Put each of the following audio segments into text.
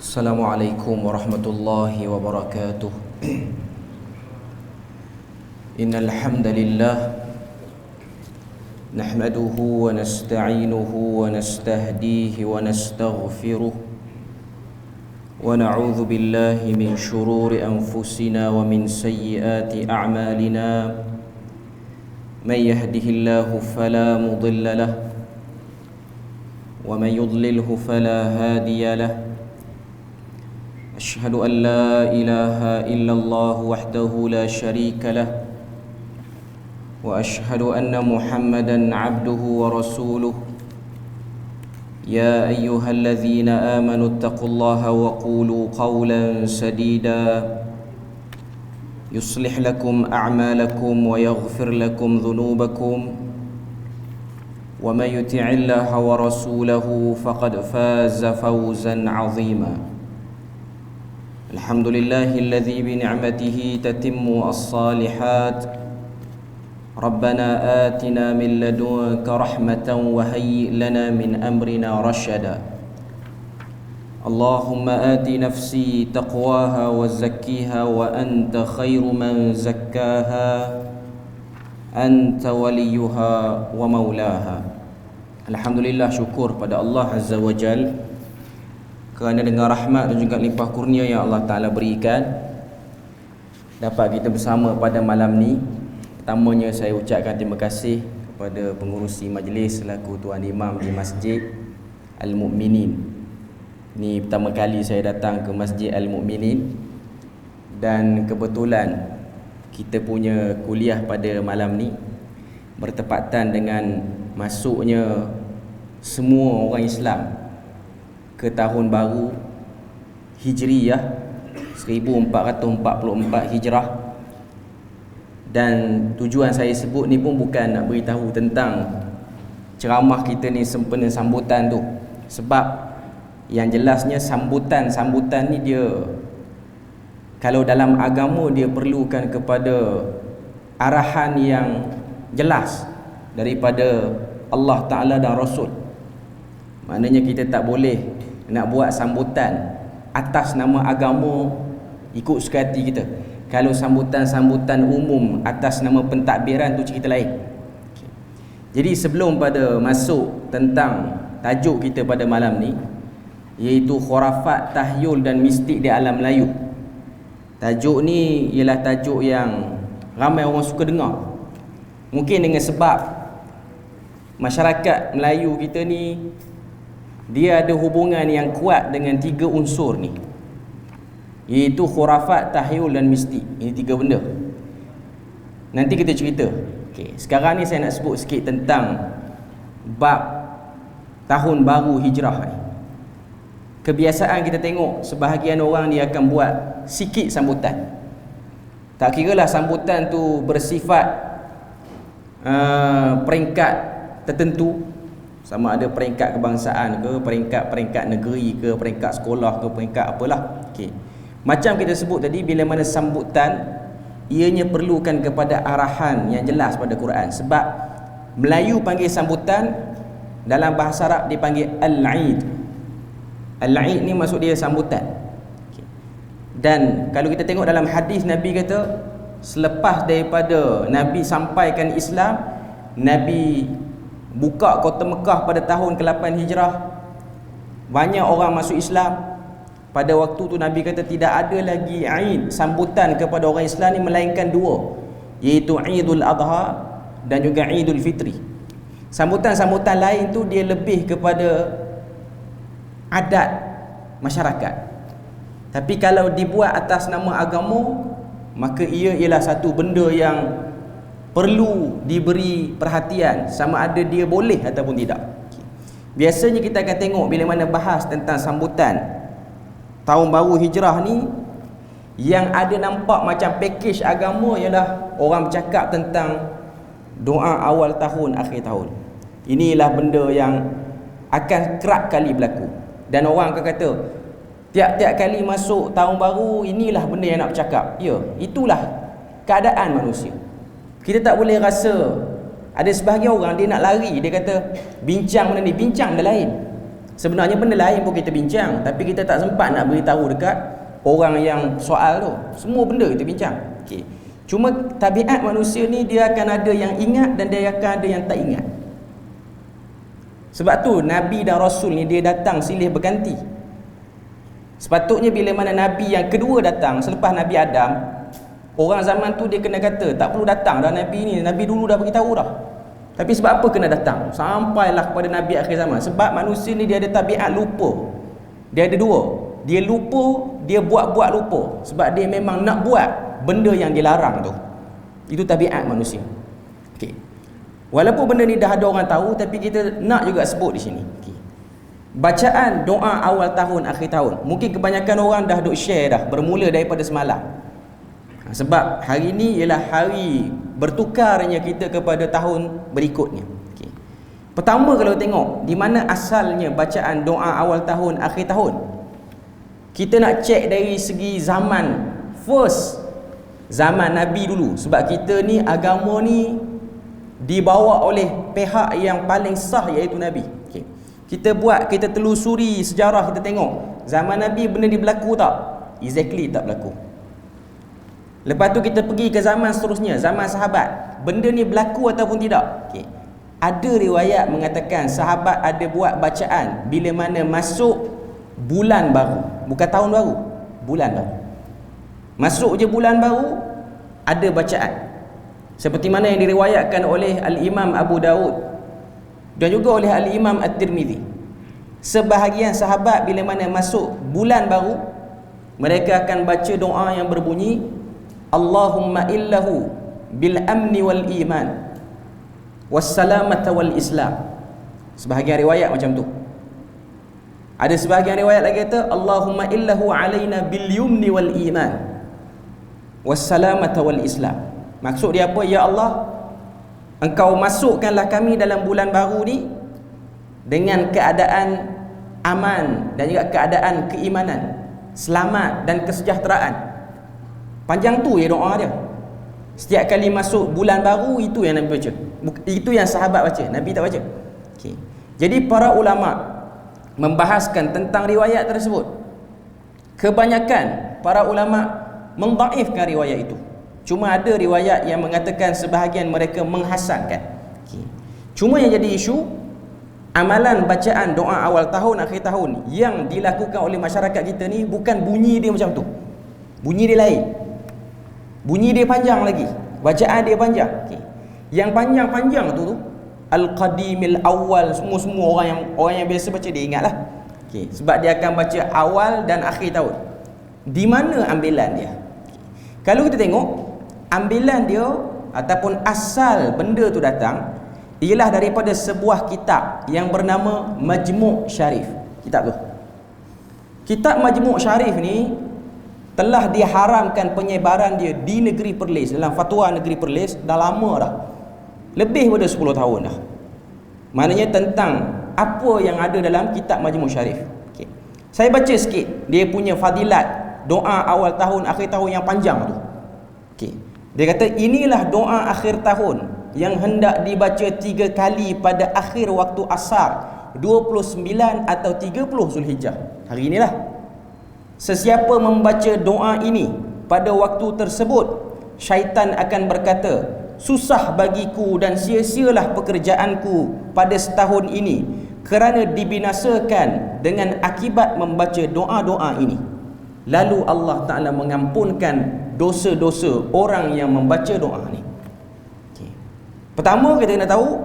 Assalamualaikum warahmatullahi wabarakatuh. Innal hamdalillah nahmaduhu wa nasta'inuhu wa nastahdihi wa nastaghfiruh wa na'udzu billahi min shururi anfusina wa min sayyiati a'malina. May yahdihillahu fala mudilla lahu wa may yudlilhu fala hadiya lahu. أشهد أن لا إله إلا الله وحده لا شريك له وأشهد أن محمدا عبده ورسوله يا أيها الذين آمنوا اتقوا الله وقولوا قولا سديدا يصلح لكم أعمالكم ويغفر لكم ذنوبكم ومن يطع الله ورسوله فقد فاز فوزا عظيما. الحمد لله الذي بنعمته تتم الصالحات. ربنا آتنا من لدنك رحمة وهيئ لنا من أمرنا رشدا. اللهم آت نفسي تقواها وزكيها وأنت خير من زكاها أنت وليها ومولاها. Alhamdulillah, syukur pada Allah Azza wa Jal kerana dengan rahmat dan juga limpah kurnia yang Allah Ta'ala berikan, dapat kita bersama pada malam ni. Pertamanya saya ucapkan terima kasih kepada pengurusi majlis selaku Tuan Imam di Masjid Al-Mu'minin. Ni pertama kali saya datang ke Masjid Al-Mu'minin, dan kebetulan kita punya kuliah pada malam ni bertepatan dengan masuknya semua orang Islam ke tahun baru Hijriyah 1444 Hijrah. Dan tujuan saya sebut ni pun bukan nak beritahu tentang ceramah kita ni sempena sambutan tu, sebab yang jelasnya sambutan ni dia, kalau dalam agama dia perlukan kepada arahan yang jelas daripada Allah Ta'ala dan Rasul. Maknanya kita tak boleh nak buat sambutan atas nama agama ikut suka hati kita. Kalau sambutan-sambutan umum atas nama pentadbiran tu cerita lain. Jadi sebelum pada masuk tentang tajuk kita pada malam ni, iaitu khurafat, tahyul dan mistik di alam Melayu. Tajuk ni ialah tajuk yang ramai orang suka dengar. Mungkin dengan sebab masyarakat Melayu kita ni dia ada hubungan yang kuat dengan tiga unsur ni, iaitu khurafat, tahyul dan mistik. Ini tiga benda. Nanti kita cerita. Okey, sekarang ni saya nak sebut sikit tentang bab tahun baru hijrah ni. Kebiasaan kita tengok sebahagian orang dia akan buat sikit sambutan. Tak kiralah sambutan tu bersifat peringkat tertentu, sama ada peringkat kebangsaan ke, peringkat negeri ke, peringkat sekolah ke, peringkat apalah. Okey. Macam kita sebut tadi, bila mana sambutan ianya perlukan kepada arahan yang jelas pada Quran. Sebab Melayu panggil sambutan, dalam bahasa Arab dipanggil al-Eid. Al-Eid ni maksud dia sambutan. Okay. Dan kalau kita tengok dalam hadis, Nabi kata selepas daripada Nabi sampaikan Islam, Nabi buka kota Mekah pada tahun ke-8 Hijrah, banyak orang masuk Islam. Pada waktu tu Nabi kata tidak ada lagi Eid, sambutan kepada orang Islam ni, melainkan dua, iaitu Eidul Adha dan juga Eidul Fitri. Sambutan-sambutan lain tu dia lebih kepada adat masyarakat. Tapi kalau dibuat atas nama agama, maka ia ialah satu benda yang perlu diberi perhatian, sama ada dia boleh ataupun tidak. Biasanya kita akan tengok bila mana bahas tentang sambutan tahun baru hijrah ni, yang ada nampak macam pakej agama ialah orang bercakap tentang doa awal tahun, akhir tahun. Inilah benda yang akan kerap kali berlaku. Dan orang akan kata tiap-tiap kali masuk tahun baru, inilah benda yang nak bercakap. Ya, itulah keadaan manusia. Kita tak boleh rasa. Ada sebahagian orang dia nak lari, dia kata bincang benda ni, bincang benda lain. Sebenarnya benda lain pun kita bincang, tapi kita tak sempat nak beritahu dekat orang yang soal tu. Semua benda kita bincang. Okey. Cuma tabiat manusia ni dia akan ada yang ingat dan dia akan ada yang tak ingat. Sebab tu Nabi dan Rasul ni dia datang silih berganti. Sepatutnya bila mana Nabi yang kedua datang selepas Nabi Adam, orang zaman tu dia kena kata tak perlu datang dah Nabi ni, Nabi dulu dah beritahu dah. Tapi sebab apa kena datang? Sampailah kepada Nabi akhir zaman. Sebab manusia ni dia ada tabiat lupa. Dia ada dua. Dia lupa, dia buat-buat lupa. Sebab dia memang nak buat benda yang dilarang tu. Itu tabiat manusia. Okey. Walaupun benda ni dah ada orang tahu, tapi kita nak juga sebut di sini. Okey. Bacaan doa awal tahun, akhir tahun. Mungkin kebanyakan orang dah duk share dah, bermula daripada semalam. Sebab hari ni ialah hari bertukarnya kita kepada tahun berikutnya. Okay. Pertama kalau tengok di mana asalnya bacaan doa awal tahun, akhir tahun, kita nak cek dari segi zaman. First, zaman Nabi dulu. Sebab kita ni agama ni dibawa oleh pihak yang paling sah, iaitu Nabi. Okay. Kita telusuri sejarah, kita tengok zaman Nabi benda ni berlaku tak? Exactly tak berlaku. Lepas tu kita pergi ke zaman seterusnya, zaman sahabat. Benda ni berlaku ataupun tidak? Okay. Ada riwayat mengatakan sahabat ada buat bacaan bila mana masuk bulan baru. Bukan tahun baru, bulan baru. Masuk je bulan baru, ada bacaan. Seperti mana yang diriwayatkan oleh Al-Imam Abu Daud dan juga oleh Al-Imam At-Tirmidhi. Sebahagian sahabat bila mana masuk bulan baru, mereka akan baca doa yang berbunyi Allahumma illahu bil amni wal iman wassalamata wal islam. Sebahagian riwayat macam tu. Ada sebahagian riwayat lagi kata Allahumma illahu alaina bil yumni wal iman wassalamata wal islam. Maksud dia apa? Ya Allah, Engkau masukkanlah kami dalam bulan baru ni dengan keadaan aman dan juga keadaan keimanan, selamat dan kesejahteraan. Panjang tu ya doa dia. Setiap kali masuk bulan baru, itu yang Nabi baca. Itu yang sahabat baca, Nabi tak baca. Okay. Jadi para ulama membahaskan tentang riwayat tersebut. Kebanyakan para ulama mendhaifkan riwayat itu. Cuma ada riwayat yang mengatakan sebahagian mereka menghasankan. Okay. Cuma yang jadi isu, amalan bacaan doa awal tahun, akhir tahun yang dilakukan oleh masyarakat kita ni bukan bunyi dia macam tu. Bunyi dia lain. Bunyi dia panjang lagi, bacaan dia panjang. Okay. Yang panjang-panjang tu Al-Qadimil Awal, semua orang yang biasa baca dia ingatlah. Okay. Sebab dia akan baca awal dan akhir tahun. Di mana ambilan dia? Okay. Kalau kita tengok ambilan dia ataupun asal benda tu datang ialah daripada sebuah kitab yang bernama Majmu' Syarif. Kitab tu, kitab Majmu' Syarif ni telah diharamkan penyebaran dia di negeri Perlis, dalam fatwa negeri Perlis dah lama dah. Lebih pada 10 tahun dah. Maknanya tentang apa yang ada dalam kitab Majmu' Syarif. Okay. Saya baca sikit dia punya fadilat doa awal tahun, akhir tahun yang panjang tu. Okay. Dia kata inilah doa akhir tahun yang hendak dibaca 3 kali pada akhir waktu asar 29 atau 30 Zulhijjah. Hari inilah. Sesiapa membaca doa ini pada waktu tersebut, syaitan akan berkata, susah bagiku dan sia-sialah pekerjaanku pada setahun ini kerana dibinasakan dengan akibat membaca doa-doa ini. Lalu Allah Ta'ala mengampunkan dosa-dosa orang yang membaca doa ini. Okay. Pertama kita kena tahu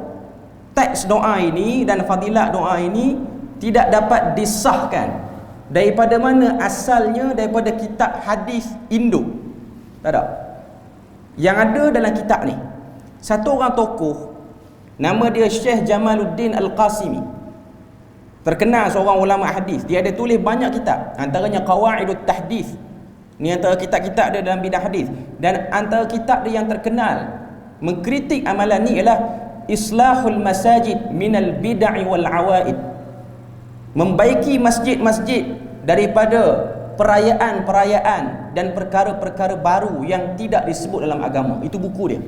teks doa ini dan fadilat doa ini tidak dapat disahkan. Daripada mana asalnya? Daripada kitab hadis induk. Tak ada. Yang ada dalam kitab ni satu orang tokoh, nama dia Syekh Jamaluddin Al-Qasimi, terkenal seorang ulama hadis. Dia ada tulis banyak kitab, antaranya Qawaidut Tahdits. Ni antara kitab-kitab dia dalam bidang hadis. Dan antara kitab dia yang terkenal mengkritik amalan ni ialah Islahul Masajid minal bid'ah wal awaid. Membaiki masjid-masjid daripada perayaan-perayaan dan perkara-perkara baru yang tidak disebut dalam agama. Itu buku dia.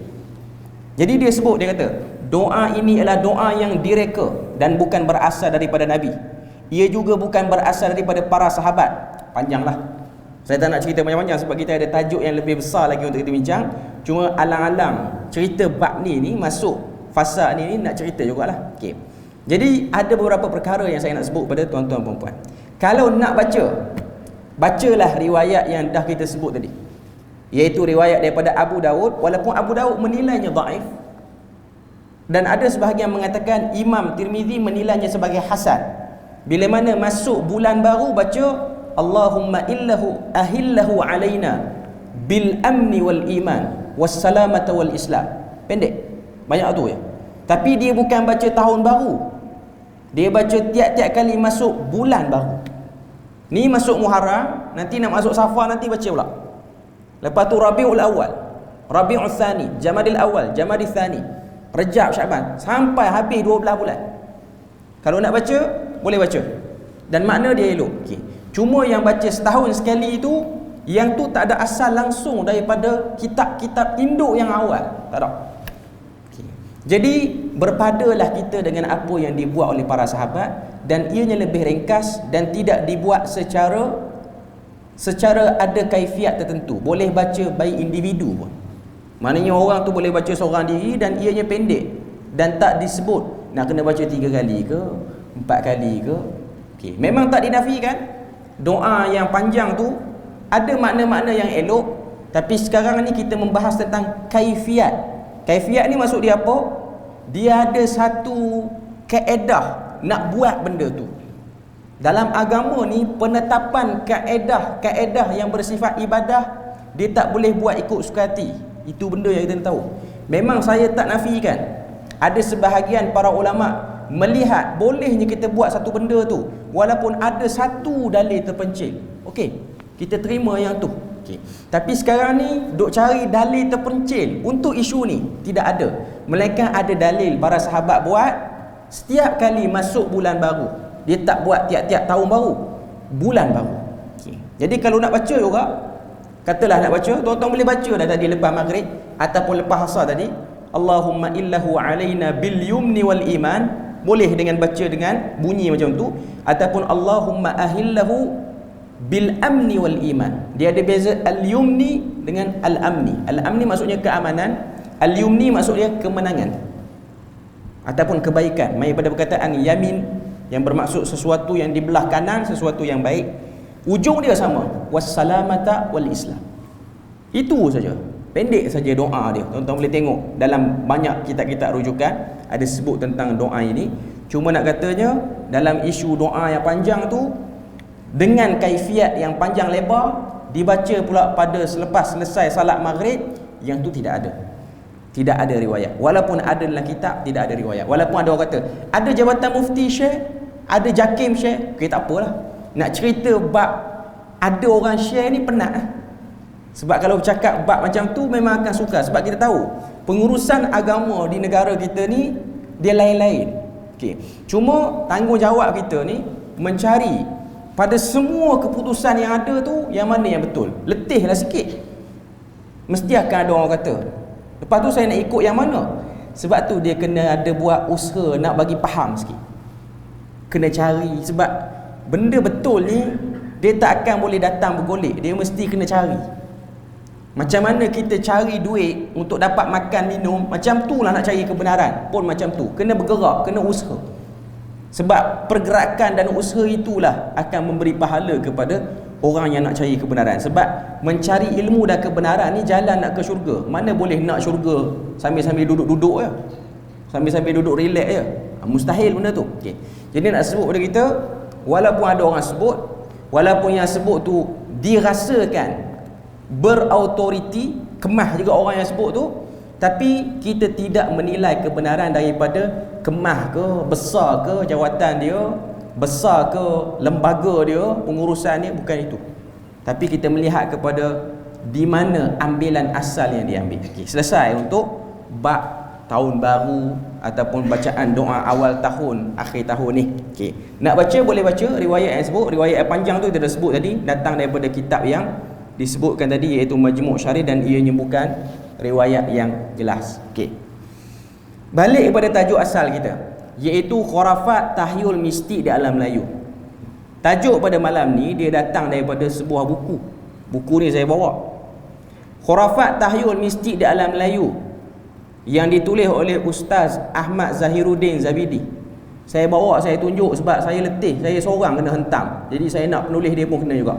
Jadi dia sebut, dia kata doa ini adalah doa yang direka dan bukan berasal daripada Nabi. Ia juga bukan berasal daripada para sahabat. Panjanglah. Saya tak nak cerita panjang-panjang sebab kita ada tajuk yang lebih besar lagi untuk kita bincang. Cuma alang-alang cerita bab ni masuk fasa ni nak cerita jugalah. Okey. Jadi ada beberapa perkara yang saya nak sebut pada tuan-tuan perempuan. Kalau nak bacalah riwayat yang dah kita sebut tadi, iaitu riwayat daripada Abu Daud. Walaupun Abu Daud menilainya dhaif, dan ada sebahagian mengatakan Imam Tirmizi menilainya sebagai hasan. Bila mana masuk bulan baru baca Allahumma ahillahu alaina bil amni wal iman was salamata wal islam. Pendek, banyak tu ya. Tapi dia bukan baca tahun baru, dia baca tiap-tiap kali masuk bulan baru. Ni masuk Muharram, nanti nak masuk Safar, nanti baca pula. Lepas tu Rabiul Awal, Rabiul Thani, Jamadil Awal, Jamadil Thani, Rejab, Syaban, sampai habis 12 bulan. Kalau nak baca, boleh baca. Dan makna dia elok. Okay. Cuma yang baca setahun sekali itu, yang tu tak ada asal langsung daripada kitab-kitab induk yang awal. Tak ada. Okay. Jadi berpadalah kita dengan apa yang dibuat oleh para sahabat, dan ianya lebih ringkas dan tidak dibuat secara ada kaifiat tertentu. Boleh baca by individu pun. Maknanya orang tu boleh baca seorang diri dan ianya pendek, dan tak disebut nak kena baca 3 kali ke 4 kali ke. Okay. Memang tak dinafikan doa yang panjang tu ada makna-makna yang elok, tapi sekarang ni kita membahas tentang kaifiat. Kaifiat ni maksud dia apa? Dia ada satu kaedah nak buat benda tu. Dalam agama ni, penetapan kaedah yang bersifat ibadah, dia tak boleh buat ikut suka hati. Itu benda yang kita tahu. Memang saya tak nafikan, ada sebahagian para ulama melihat bolehnya kita buat satu benda tu walaupun ada satu dalil terpencil. Okey, kita terima yang tu. Okey. Tapi sekarang ni duk cari dalil terpencil untuk isu ni, tidak ada. Melainkan ada dalil para sahabat buat setiap kali masuk bulan baru. Dia tak buat tiap-tiap tahun baru, bulan baru. Okay. Jadi kalau nak baca juga, katalah nak baca, tuan-tuan boleh baca dah tadi lepas maghrib ataupun lepas asar tadi, Allahumma illahu alaina bil yumni wal iman, boleh dengan baca dengan bunyi macam tu, ataupun Allahumma ahillahu bil amni wal iman. Dia ada beza al-yumni dengan al-amni. Al-amni maksudnya keamanan, al-yumni maksudnya kemenangan ataupun kebaikan. Mai pada perkataan yamin yang bermaksud sesuatu yang di belah kanan, sesuatu yang baik. Ujung dia sama, wassalamata wal islam. Itu saja. Pendek saja doa dia. Tuan-tuan boleh tengok dalam banyak kitab-kitab rujukan ada sebut tentang doa ini. Cuma nak katanya dalam isu doa yang panjang tu dengan kaifiat yang panjang lebar, dibaca pula pada selepas selesai salat maghrib, yang tu tidak ada. Tidak ada riwayat. Walaupun ada dalam kitab, tidak ada riwayat. Walaupun ada orang kata ada jabatan mufti share, ada jakim share, okay, tak apalah. Nak cerita bab ada orang share ni penat lah. Sebab kalau bercakap bab macam tu memang akan suka. Sebab kita tahu pengurusan agama di negara kita ni dia lain-lain. Okay. Cuma tanggungjawab kita ni mencari pada semua keputusan yang ada tu yang mana yang betul. Letihlah sikit, mesti akan ada orang kata, lepas tu saya nak ikut yang mana. Sebab tu dia kena ada buat usaha nak bagi faham sikit. Kena cari. Sebab benda betul ni dia tak akan boleh datang bergolek. Dia mesti kena cari. Macam mana kita cari duit untuk dapat makan minum, macam tu lah nak cari kebenaran pun macam tu. Kena bergerak, kena usaha. Sebab pergerakan dan usaha itulah akan memberi pahala kepada orang yang nak cari kebenaran. Sebab mencari ilmu dan kebenaran ni jalan nak ke syurga. Mana boleh nak syurga sambil-sambil duduk-duduk je, sambil-sambil duduk relax je. Mustahil benda tu. Okay. Jadi nak sebut pada kita, walaupun ada orang sebut, walaupun yang sebut tu dirasakan berautoriti, kemah juga orang yang sebut tu, tapi kita tidak menilai kebenaran daripada kemah ke, besar ke jawatan dia, besar ke lembaga dia, pengurusan dia, bukan itu. Tapi kita melihat kepada di mana ambilan asal yang diambil. Okay, selesai untuk bab tahun baru ataupun bacaan doa awal tahun, akhir tahun ni. Okay. Nak baca boleh baca riwayat yang sebut. Riwayat yang panjang tu kita dah sebut tadi, datang daripada kitab yang disebutkan tadi, iaitu Majmu' Syarih, dan ianya bukan riwayat yang jelas. Okay. Balik kepada tajuk asal kita, iaitu khurafat tahyul mistik di alam Melayu. Tajuk pada malam ni dia datang daripada sebuah buku. Buku ni saya bawa. Khurafat Tahyul Mistik di Alam Melayu, yang ditulis oleh Ustaz Ahmad Zahiruddin Zabidi. Saya bawa, saya tunjuk sebab saya letih. Saya seorang kena hentam. Jadi saya nak penulis dia pun kena juga.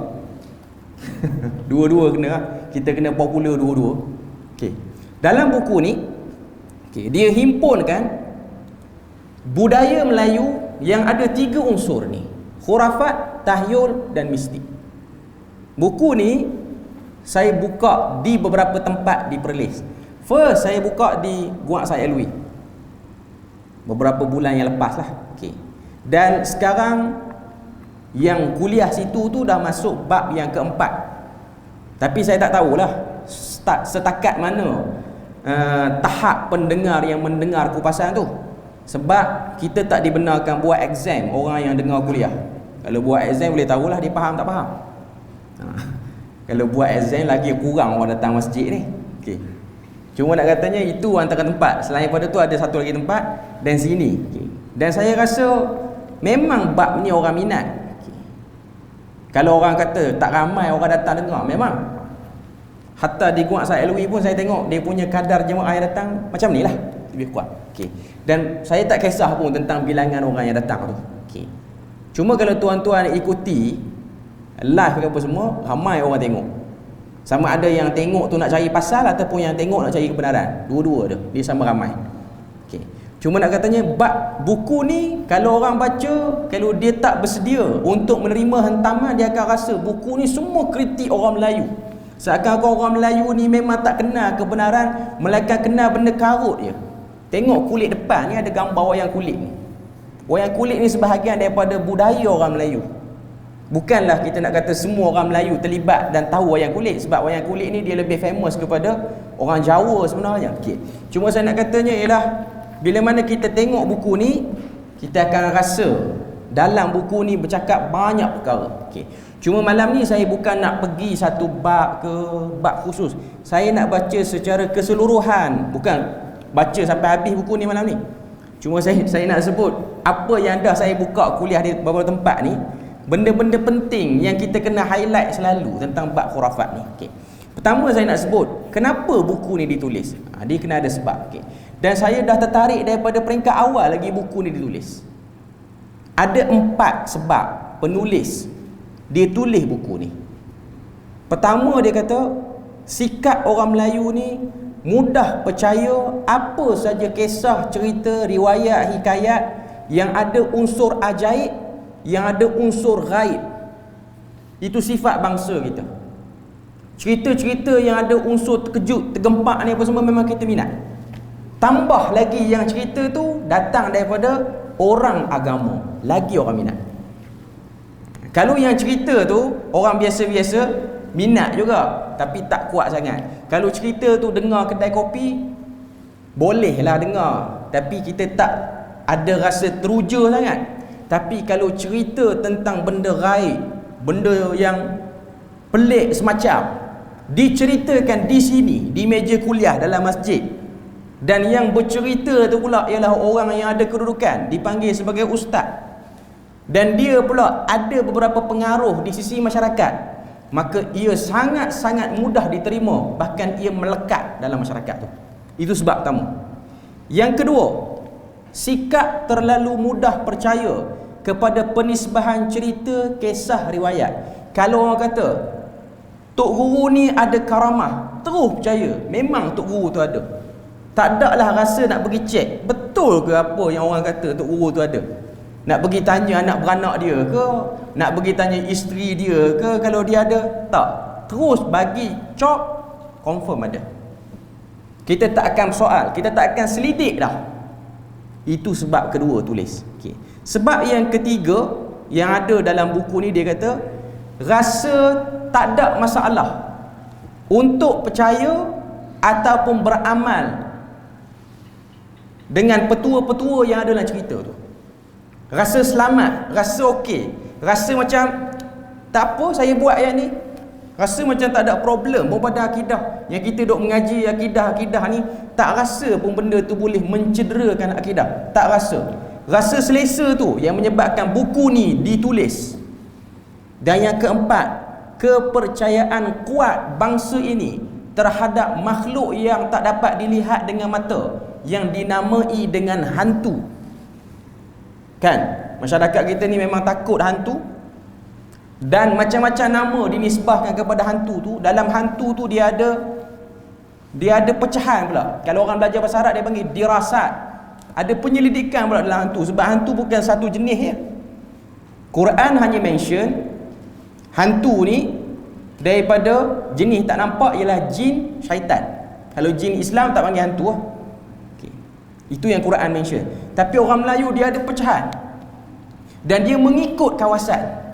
Dua-dua kena lah. Kita kena popular dua-dua. Okay. Dalam buku ni, okay, dia himpunkan budaya Melayu yang ada 3 unsur ni: khurafat, tahyul dan mistik. Buku ni saya buka di beberapa tempat di Perlis. First saya buka di Guak Said Alwi beberapa bulan yang lepas lah. Okay. Dan sekarang yang kuliah situ tu dah masuk bab yang keempat. Tapi saya tak tahulah setakat mana tahap pendengar yang mendengar kupasan tu. Sebab kita tak dibenarkan buat exam orang yang dengar kuliah. Kalau buat exam boleh tahulah dia faham tak faham. Kalau buat exam lagi kurang orang datang masjid ni. Okay. Cuma nak katanya itu antara tempat. Selain pada tu ada satu lagi tempat dan sini. Okay. Dan saya rasa memang bab ni orang minat. Okay. Kalau orang kata tak ramai orang datang dengar, memang. Hatta di Guak Said Alwi pun saya tengok dia punya kadar jemaah yang datang macam ni lah, lebih kuat. Okay. Dan saya tak kisah pun tentang bilangan orang yang datang tu. Okay. Cuma kalau tuan-tuan ikuti live ke apa semua, ramai orang tengok. Sama ada yang tengok tu nak cari pasal ataupun yang tengok nak cari kebenaran. Dua-dua dia sama ramai. Okay. Cuma nak katanya bab buku ni kalau orang baca, kalau dia tak bersedia untuk menerima hentaman, dia akan rasa buku ni semua kritik orang Melayu. Seakan-akan orang Melayu ni memang tak kenal kebenaran, melainkan kenal benda karut je. Tengok kulit depan ni ada gambar wayang kulit ni. Wayang kulit ni sebahagian daripada budaya orang Melayu. Bukanlah kita nak kata semua orang Melayu terlibat dan tahu wayang kulit, sebab wayang kulit ni dia lebih famous kepada orang Jawa sebenarnya. Okay. Cuma saya nak katanya ialah bila mana kita tengok buku ni, kita akan rasa dalam buku ni bercakap banyak perkara. Okay. Cuma malam ni saya bukan nak pergi satu bab ke bab khusus. Saya nak baca secara keseluruhan, bukan baca sampai habis buku ni malam ni. Cuma saya nak sebut apa yang dah saya buka kuliah di beberapa tempat ni, benda-benda penting yang kita kena highlight selalu tentang bab khurafat ni. Okay. Pertama saya nak sebut kenapa buku ni ditulis. Dia kena ada sebab. Okay. Dan saya dah tertarik daripada peringkat awal lagi buku ni ditulis. Ada 4 sebab penulis dia tulis buku ni. Pertama dia kata sikap orang Melayu ni mudah percaya apa saja kisah, cerita, riwayat, hikayat yang ada unsur ajaib, yang ada unsur ghaib. Itu sifat bangsa kita. Cerita-cerita yang ada unsur terkejut, tergempak ni apa semua memang kita minat. Tambah lagi yang cerita tu datang daripada orang agama, lagi orang minat. Kalau yang cerita tu orang biasa-biasa minat juga, tapi tak kuat sangat. Kalau cerita tu dengar kedai kopi, bolehlah dengar, tapi kita tak ada rasa teruja sangat. Tapi kalau cerita tentang benda gaib, benda yang pelik semacam, diceritakan di sini, di meja kuliah dalam masjid, dan yang bercerita tu pula ialah orang yang ada kedudukan, dipanggil sebagai ustaz, dan dia pula ada beberapa pengaruh di sisi masyarakat, maka ia sangat-sangat mudah diterima, bahkan ia melekat dalam masyarakat tu. Itu sebab pertama. Yang kedua, sikap terlalu mudah percaya kepada penisbahan cerita, kisah, riwayat. Kalau orang kata Tok Guru ni ada karamah, terus percaya memang Tok Guru tu ada. Tak ada lah rasa nak pergi cek betul ke apa yang orang kata Tok Guru tu ada. Nak pergi tanya anak beranak dia ke, nak pergi tanya isteri dia ke kalau dia ada. Tak, terus bagi cop, confirm ada. Kita tak akan soal, kita tak akan selidik dah. Itu sebab kedua tulis. Okay. Sebab yang ketiga yang ada dalam buku ni, dia kata rasa tak ada masalah untuk percaya ataupun beramal dengan petua-petua yang ada dalam cerita tu. Rasa selamat, rasa okey, rasa macam tak apa saya buat yang ni, rasa macam tak ada problem pun pada akidah. Yang kita duk mengaji akidah ni, tak rasa pun benda tu boleh mencederakan akidah. Tak rasa. Rasa selesa tu yang menyebabkan buku ni ditulis. Dan yang keempat, kepercayaan kuat bangsa ini terhadap makhluk yang tak dapat dilihat dengan mata, yang dinamai dengan hantu. Kan? Masyarakat kita ni memang takut hantu. Dan macam-macam nama dinisbahkan kepada hantu tu. Dalam hantu tu dia ada pecahan pula. Kalau orang belajar bahasa Arab dia panggil dirasat. Ada penyelidikan pula dalam hantu. Sebab hantu bukan satu jenis ya. Quran hanya mention hantu ni daripada jenis tak nampak ialah jin, syaitan. Kalau jin Islam tak panggil hantu lah. Okay. Itu yang Quran mention. Tapi orang Melayu dia ada pecahan. Dan dia mengikut kawasan.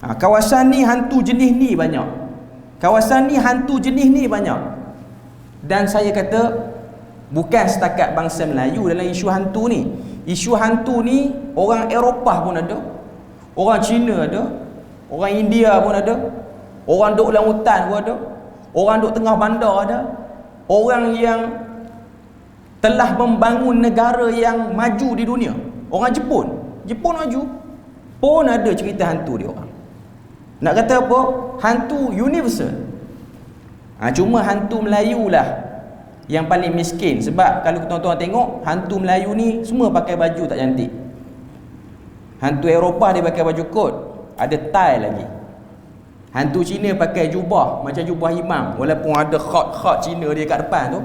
Kawasan ni hantu jenis ni banyak. Kawasan ni hantu jenis ni banyak. Dan saya kata bukan setakat bangsa Melayu dalam isu hantu ni. Isu hantu ni orang Eropah pun ada, orang Cina ada, orang India pun ada, orang duduk dalam hutan pun ada, orang duduk tengah bandar ada, orang yang telah membangun negara yang maju di dunia. Orang Jepun maju pun ada cerita hantu dia orang. Nak kata apa? Hantu universal. Cuma hantu Melayu lah yang paling miskin. Sebab kalau tuan-tuan tengok, hantu Melayu ni semua pakai baju tak cantik. Hantu Eropah dia pakai baju kot, ada tie lagi. Hantu Cina pakai jubah, macam jubah imam, walaupun ada khat Cina dia kat depan tu.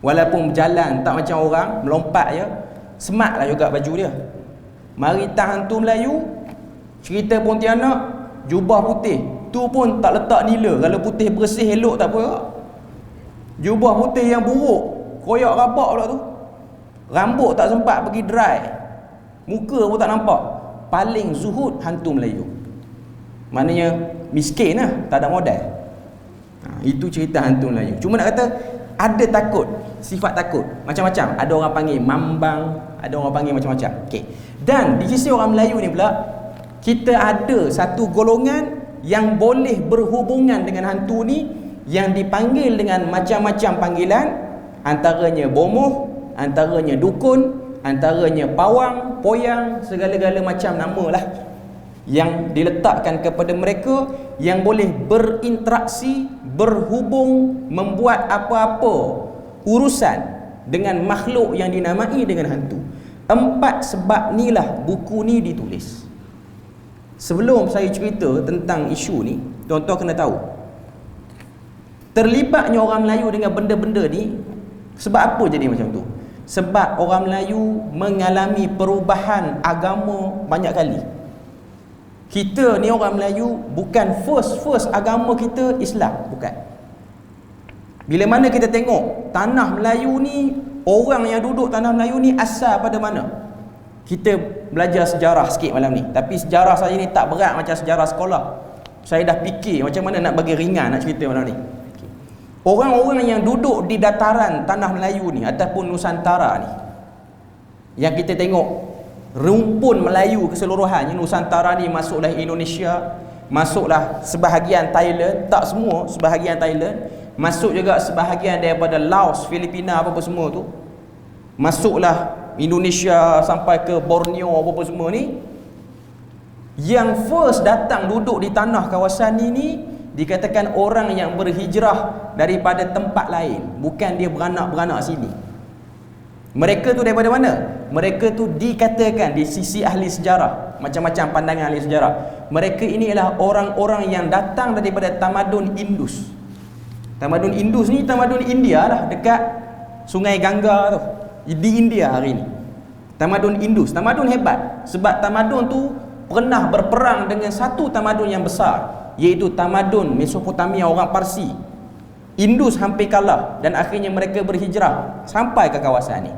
Walaupun berjalan tak macam orang, melompat je, smart lah juga baju dia. Mari tak hantu Melayu, cerita Pontianak, jubah putih tu pun tak letak nila. Kalau putih bersih elok tak apa. Jubah putih yang buruk, koyak rabak pula tu. Rambut tak sempat pergi dry, muka pun tak nampak. Paling zuhud hantu Melayu. Maknanya miskin lah, tak ada modal. Itu cerita hantu Melayu. Cuma nak kata ada takut, sifat takut macam-macam. Ada orang panggil mambang, ada orang panggil macam-macam. Okay. Dan di sisi orang Melayu ni pula, kita ada satu golongan yang boleh berhubungan dengan hantu ni, yang dipanggil dengan macam-macam panggilan. Antaranya bomoh, antaranya dukun, antaranya pawang, poyang, segala-gala macam nama lah yang diletakkan kepada mereka, yang boleh berinteraksi, berhubung, membuat apa-apa urusan dengan makhluk yang dinamai dengan hantu. 4 sebab ni lah buku ni ditulis. Sebelum saya cerita tentang isu ni, tuan-tuan kena tahu terlibatnya orang Melayu dengan benda-benda ni sebab apa jadi macam tu. Sebab orang Melayu mengalami perubahan agama banyak kali. Kita ni orang Melayu bukan first agama kita Islam, bukan. Bila mana kita tengok tanah Melayu ni, orang yang duduk tanah Melayu ni asal pada mana? Kita belajar sejarah sikit malam ni. Tapi sejarah saya ni tak berat macam sejarah sekolah. Saya dah fikir macam mana nak bagi ringan nak cerita malam ni. Orang-orang yang duduk di dataran tanah Melayu ni ataupun Nusantara ni, yang kita tengok rumpun Melayu keseluruhannya, Nusantara ni masuklah Indonesia, masuklah sebahagian Thailand, tak semua, sebahagian Thailand, masuk juga sebahagian daripada Laos, Filipina, apa-apa semua tu, masuklah Indonesia sampai ke Borneo, apa-apa semua ni. Yang first datang duduk di tanah kawasan ini dikatakan orang yang berhijrah daripada tempat lain, bukan dia beranak sini. Mereka tu daripada mana? Mereka tu dikatakan di sisi ahli sejarah, macam-macam pandangan ahli sejarah, mereka ini adalah orang-orang yang datang daripada tamadun Indus. Tamadun Indus ni tamadun India lah, dekat Sungai Gangga tu, di India hari ni. Tamadun Indus, tamadun hebat. Sebab tamadun tu pernah berperang dengan satu tamadun yang besar, iaitu tamadun Mesopotamia, orang Parsi. Indus hampir kalah dan akhirnya mereka berhijrah sampai ke kawasan ni.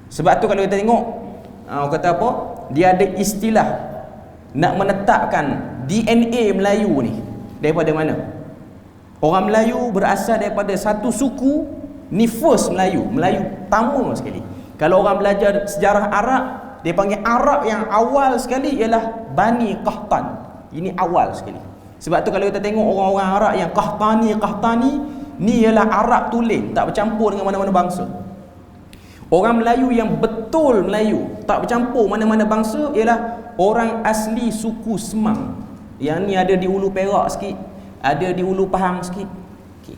Sebab tu kalau kita tengok, kata apa? Dia ada istilah nak menetapkan DNA Melayu ni daripada mana. Orang Melayu berasal daripada satu suku ni, first Melayu pertama sekali. Kalau orang belajar sejarah Arab, dia panggil Arab yang awal sekali ialah Bani Qahtan. Ini awal sekali. Sebab tu kalau kita tengok orang-orang Arab yang Qahtani ni ialah Arab tulen, tak bercampur dengan mana-mana bangsa. Orang Melayu yang betul Melayu, tak bercampur mana-mana bangsa, ialah orang asli suku Semang. Yang ni ada di Ulu Perak sikit, ada di Ulu Pahang sikit. Okay.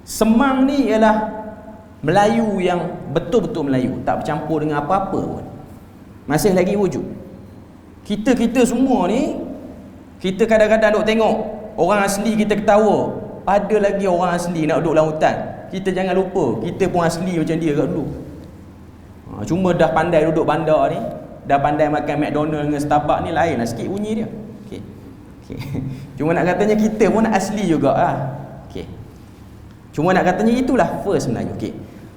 Semang ni ialah Melayu yang betul-betul Melayu, tak bercampur dengan apa-apa pun. Masih lagi wujud. Kita semua ni, kita kadang-kadang duk tengok orang asli, kita ketawa. Ada lagi orang asli nak duduk dalam hutan. Kita jangan lupa, kita pun asli macam dia kat dulu. Cuma dah pandai duduk bandar ni, dah pandai makan McDonald dengan Starbucks ni, lain lah sikit bunyi dia. Okay. Cuma nak katanya kita pun asli juga lah. Okay. Cuma nak katanya itulah first Melayu. Okay.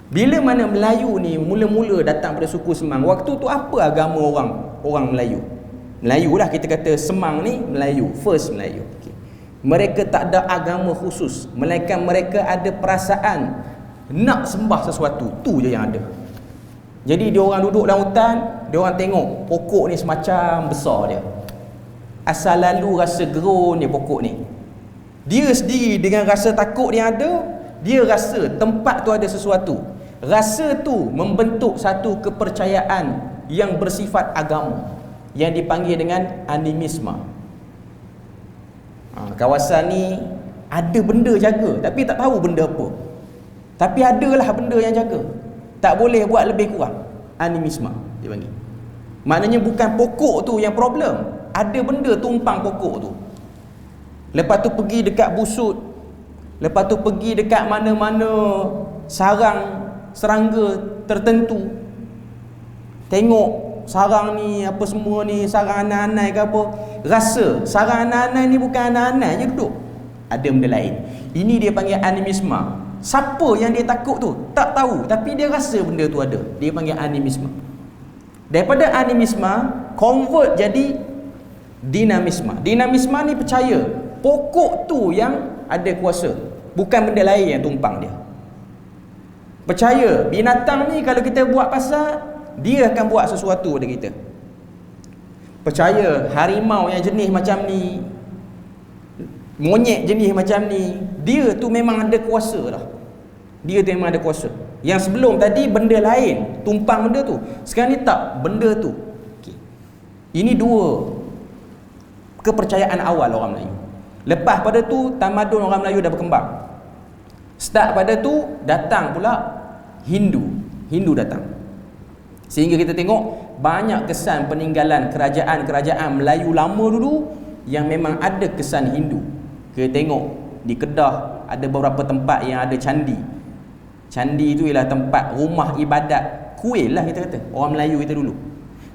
Bila mana Melayu ni mula-mula datang pada suku Semang, waktu tu apa agama orang Melayu? Melayu lah, kita kata Semang ni Melayu, first Melayu. Okay. Mereka tak ada agama khusus, melainkan mereka ada perasaan nak sembah sesuatu, tu je yang ada. Jadi dia orang duduk dalam hutan, dia orang tengok pokok ni semacam besar dia. Asal lalu rasa gerun dia pokok ni. Dia sendiri dengan rasa takut yang ada, dia rasa tempat tu ada sesuatu. Rasa tu membentuk satu kepercayaan yang bersifat agama yang dipanggil dengan animisme. Kawasan ni ada benda jaga, tapi tak tahu benda apa. Tapi adalah benda yang jaga. Tak boleh buat lebih kurang. Animisme dia panggil. Maknanya bukan pokok tu yang problem, ada benda tumpang pokok tu. Lepas tu pergi dekat busut, lepas tu pergi dekat mana-mana sarang serangga tertentu, tengok sarang ni apa semua ni, sarang anak-anak ke apa, rasa sarang anak-anak ni bukan anak-anak je duduk, ada benda lain. Ini dia panggil animisme. Siapa yang dia takut tu tak tahu, tapi dia rasa benda tu ada, dia panggil animisme. Daripada animisme convert jadi dinamisme. Dinamisme ni percaya pokok tu yang ada kuasa, bukan benda lain yang tumpang dia. Percaya binatang ni kalau kita buat pasal, dia akan buat sesuatu pada kita. Percaya harimau yang jenis macam ni, monyet jenis macam ni, dia tu memang ada kuasa lah. Dia tu memang ada kuasa. Yang sebelum tadi benda lain tumpang benda tu, sekarang ni tak, benda tu. Okay. Ini dua kepercayaan awal orang Melayu. Lepas pada tu tamadun orang Melayu dah berkembang. Start pada tu datang pula Hindu datang. Sehingga kita tengok banyak kesan peninggalan kerajaan-kerajaan Melayu lama dulu yang memang ada kesan Hindu. Kita tengok di Kedah ada beberapa tempat yang ada candi. Candi tu ialah tempat rumah ibadat kuil lah, kita kata orang Melayu kita dulu.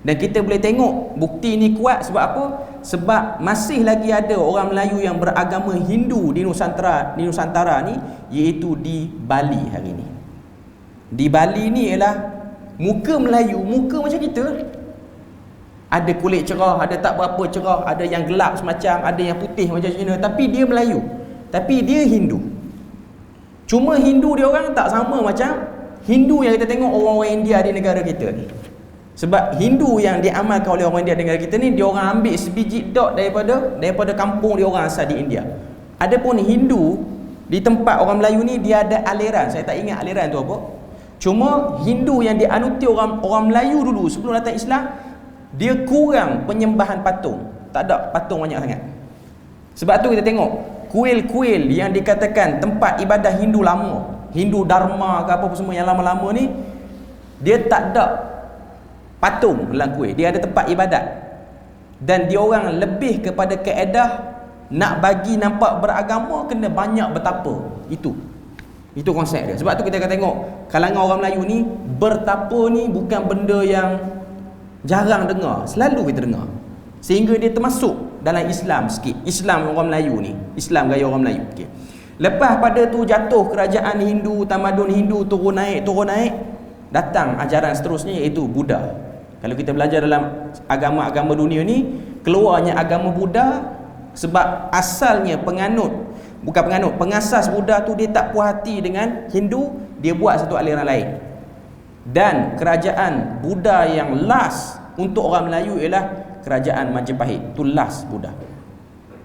Dan kita boleh tengok bukti ni kuat sebab apa? Sebab masih lagi ada orang Melayu yang beragama Hindu di Nusantara ni, iaitu di Bali hari ni. Di Bali ni ialah muka Melayu, muka macam kita. Ada kulit cerah, ada tak berapa cerah, ada yang gelap semacam, ada yang putih macam Cina, tapi dia Melayu. Tapi dia Hindu. Cuma Hindu dia orang tak sama macam Hindu yang kita tengok orang-orang India di negara kita ni. Sebab Hindu yang diamalkan oleh orang India di negara kita ni, dia orang ambil sebiji dot daripada kampung dia orang asal di India. Adapun Hindu di tempat orang Melayu ni, dia ada aliran. Saya tak ingat aliran tu apa. Cuma Hindu yang dianuti orang Melayu dulu sebelum datang Islam, dia kurang penyembahan patung. Tak ada patung banyak sangat. Sebab tu kita tengok kuil-kuil yang dikatakan tempat ibadah Hindu lama, Hindu Dharma ke apa semua yang lama-lama ni, dia tak ada patung dalam kuil, dia ada tempat ibadat. Dan dia orang lebih kepada kaedah nak bagi nampak beragama kena banyak bertapa. Itu konsep dia. Sebab tu kita akan tengok kalangan orang Melayu ni, bertapa ni bukan benda yang jarang dengar, selalu kita dengar. Sehingga dia termasuk dalam Islam sikit. Islam orang Melayu ni, Islam gaya orang Melayu. Okay. Lepas pada tu jatuh kerajaan Hindu, tamadun Hindu turun naik, datang ajaran seterusnya iaitu Buddha. Kalau kita belajar dalam agama-agama dunia ni, keluarnya agama Buddha sebab asalnya pengasas Buddha tu dia tak puas hati dengan Hindu, dia buat satu aliran lain. Dan kerajaan Buddha yang last untuk orang Melayu ialah kerajaan Majapahit. Tu last Buddha.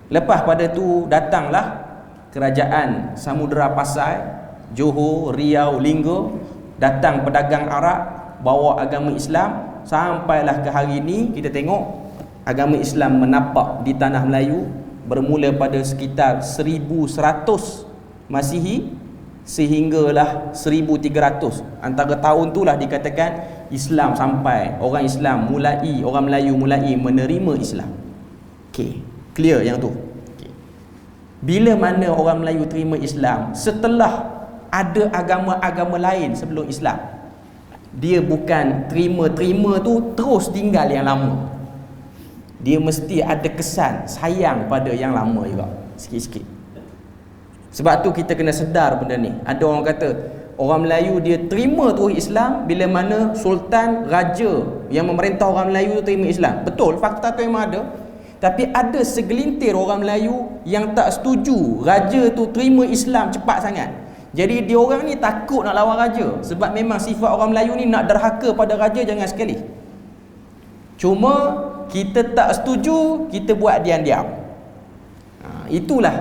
Lepas pada tu datanglah kerajaan Samudera Pasai, Johor, Riau, Linggo. Datang pedagang Arab bawa agama Islam, sampailah ke hari ni kita tengok agama Islam menapak di tanah Melayu bermula pada sekitar 1100 Masihi sehinggalah 1300. Antara tahun itulah dikatakan Islam sampai, orang Melayu mulai menerima Islam. Okey, clear yang tu. Okay. Bila mana orang Melayu terima Islam setelah ada agama-agama lain sebelum Islam, dia bukan terima tu terus tinggal yang lama. Dia mesti ada kesan sayang pada yang lama juga, sikit-sikit. Sebab tu kita kena sedar benda ni. Ada orang kata orang Melayu dia terima terus Islam bila mana sultan, raja yang memerintah orang Melayu tu terima Islam. Betul, fakta tu memang ada. Tapi ada segelintir orang Melayu yang tak setuju raja tu terima Islam cepat sangat. Jadi dia orang ni takut nak lawan raja, sebab memang sifat orang Melayu ni nak derhaka pada raja jangan sekali. Cuma kita tak setuju, kita buat diam-diam. Itulah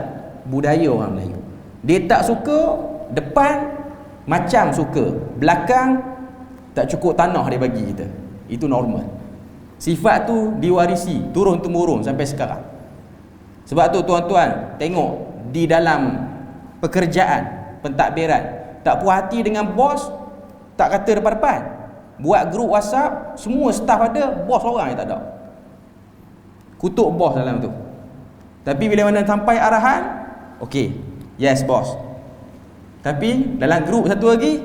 budaya orang Melayu. Dia tak suka, depan macam suka, belakang tak cukup tanah dia bagi kita. Itu normal. Sifat tu diwarisi turun-temurun sampai sekarang. Sebab tu tuan-tuan tengok di dalam pekerjaan, pentadbiran, tak puas hati dengan bos, tak kata depan-depan. Buat grup WhatsApp, semua staf ada, bos orang yang tak ada. Kutuk bos dalam tu. Tapi bila mana sampai arahan, okey, yes bos. Tapi dalam grup satu lagi,